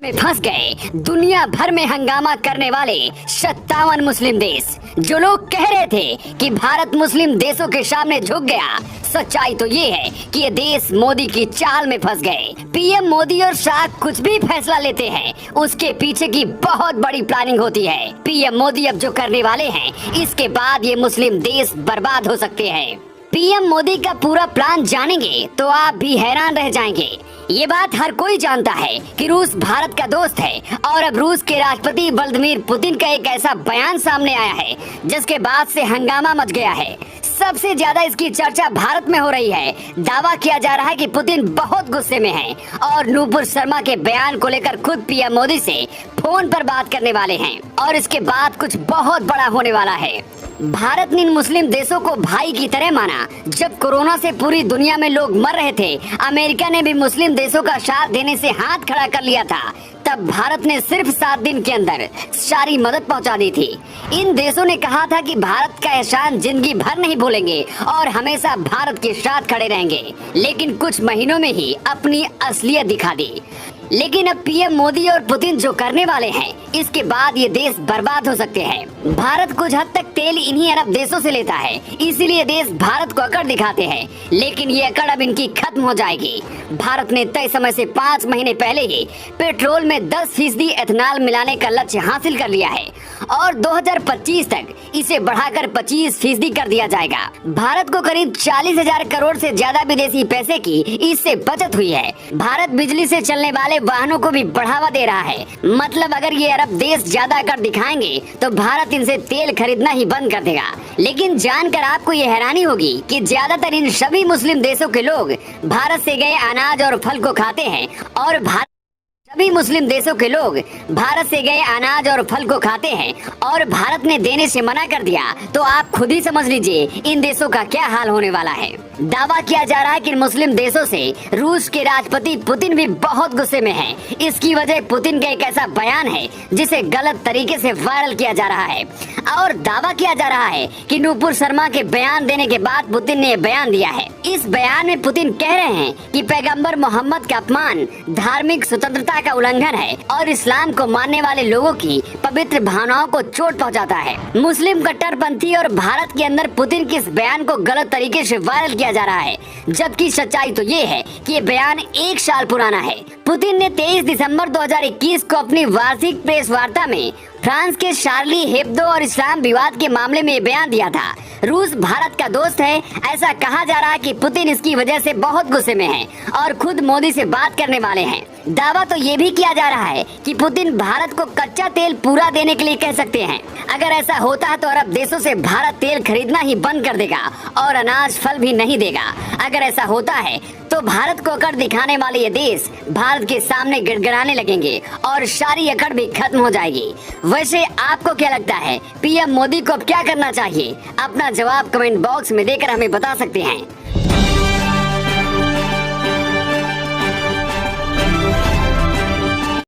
में फंस गए दुनिया भर में हंगामा करने वाले 57 मुस्लिम देश। जो लोग कह रहे थे कि भारत मुस्लिम देशों के सामने झुक गया, सच्चाई तो ये है कि ये देश मोदी की चाल में फंस गए। पीएम मोदी और शाह कुछ भी फैसला लेते हैं, उसके पीछे की बहुत बड़ी प्लानिंग होती है। पीएम मोदी अब जो करने वाले हैं, इसके बाद ये मुस्लिम देश बर्बाद हो सकते हैं। पीएम मोदी का पूरा प्लान जानेंगे तो आप भी हैरान रह जाएंगे। ये बात हर कोई जानता है कि रूस भारत का दोस्त है और अब रूस के राष्ट्रपति व्लादिमीर पुतिन का एक ऐसा बयान सामने आया है जिसके बाद से हंगामा मच गया है। सबसे ज्यादा इसकी चर्चा भारत में हो रही है। दावा किया जा रहा है कि पुतिन बहुत गुस्से में हैं और नुपुर शर्मा के बयान को लेकर खुद पीएम मोदी से फोन पर बात करने वाले हैं और इसके बाद कुछ बहुत बड़ा होने वाला है। भारत ने इन मुस्लिम देशों को भाई की तरह माना। जब कोरोना से पूरी दुनिया में लोग मर रहे थे, अमेरिका ने भी मुस्लिम देशों का साथ देने से हाथ खड़ा कर लिया था। तब भारत ने सिर्फ 7 दिन के अंदर सारी मदद पहुंचा दी थी। इन देशों ने कहा था कि भारत का एहसान जिंदगी भर नहीं भूलेंगे और हमेशा भारत के साथ खड़े रहेंगे, लेकिन कुछ महीनों में ही अपनी असलियत दिखा दी। लेकिन अब पीएम मोदी और पुतिन जो करने वाले हैं, इसके बाद ये देश बर्बाद हो सकते हैं। भारत कुछ हद तक तेल इन्हीं अरब देशों से लेता है, इसीलिए देश भारत को अकड़ दिखाते हैं, लेकिन ये अकड़ अब इनकी खत्म हो जाएगी। भारत ने तय समय से 5 महीने पहले ही पेट्रोल में 10% एथेनॉल मिलाने का लक्ष्य हासिल कर लिया है और 2025 तक इसे बढ़ाकर 25% कर दिया जाएगा। भारत को करीब 40,000 करोड़ से ज्यादा विदेशी पैसे की इससे बचत हुई है। भारत बिजली से चलने वाले वाहनों को भी बढ़ावा दे रहा है। मतलब अगर ये अरब देश ज्यादा कर दिखाएंगे तो भारत इनसे तेल खरीदना ही बंद कर देगा। लेकिन जानकर आपको ये हैरानी होगी कि ज्यादातर इन सभी मुस्लिम देशों के लोग भारत से गए अनाज और फल को खाते हैं और सभी मुस्लिम देशों के लोग भारत से गए अनाज और फल को खाते हैं और भारत ने देने से मना कर दिया, तो आप खुद ही समझ लीजिए इन देशों का क्या हाल होने वाला है। दावा किया जा रहा है कि मुस्लिम देशों से रूस के राष्ट्रपति पुतिन भी बहुत गुस्से में हैं। इसकी वजह पुतिन का एक ऐसा बयान है जिसे गलत तरीके से वायरल किया जा रहा है और दावा किया जा रहा है कि नुपुर शर्मा के बयान देने के बाद पुतिन ने बयान दिया है। इस बयान में पुतिन कह रहे हैं कि पैगंबर मोहम्मद का अपमान धार्मिक स्वतंत्रता का उल्लंघन है और इस्लाम को मानने वाले लोगों की पवित्र भावनाओं को चोट पहुंचाता है। मुस्लिम कट्टरपंथी और भारत के अंदर पुतिन के इस बयान को गलत तरीके से वायरल किया जा रहा है, जबकि सच्चाई तो ये है कि ये बयान 1 साल पुराना है। पुतिन ने 23 दिसंबर 2021 को अपनी वार्षिक प्रेस वार्ता में फ्रांस के शार्ली हेब्दो और इस्लाम विवाद के मामले में बयान दिया था। रूस भारत का दोस्त है, ऐसा कहा जा रहा है कि पुतिन इसकी वजह से बहुत गुस्से में हैं और खुद मोदी से बात करने वाले हैं। दावा तो ये भी किया जा रहा है कि पुतिन भारत को कच्चा तेल पूरा देने के लिए कह सकते हैं। अगर ऐसा होता है तो अरब देशों से भारत तेल खरीदना ही बंद कर देगा और अनाज फल भी नहीं देगा। अगर ऐसा होता है तो भारत को अकड़ दिखाने वाले ये देश भारत के सामने गिड़गिड़ाने लगेंगे और सारी अकड़ भी खत्म हो जाएगी। वैसे आपको क्या लगता है, पीएम मोदी को अब क्या करना चाहिए? अपना जवाब कमेंट बॉक्स में देकर हमें बता सकते हैं।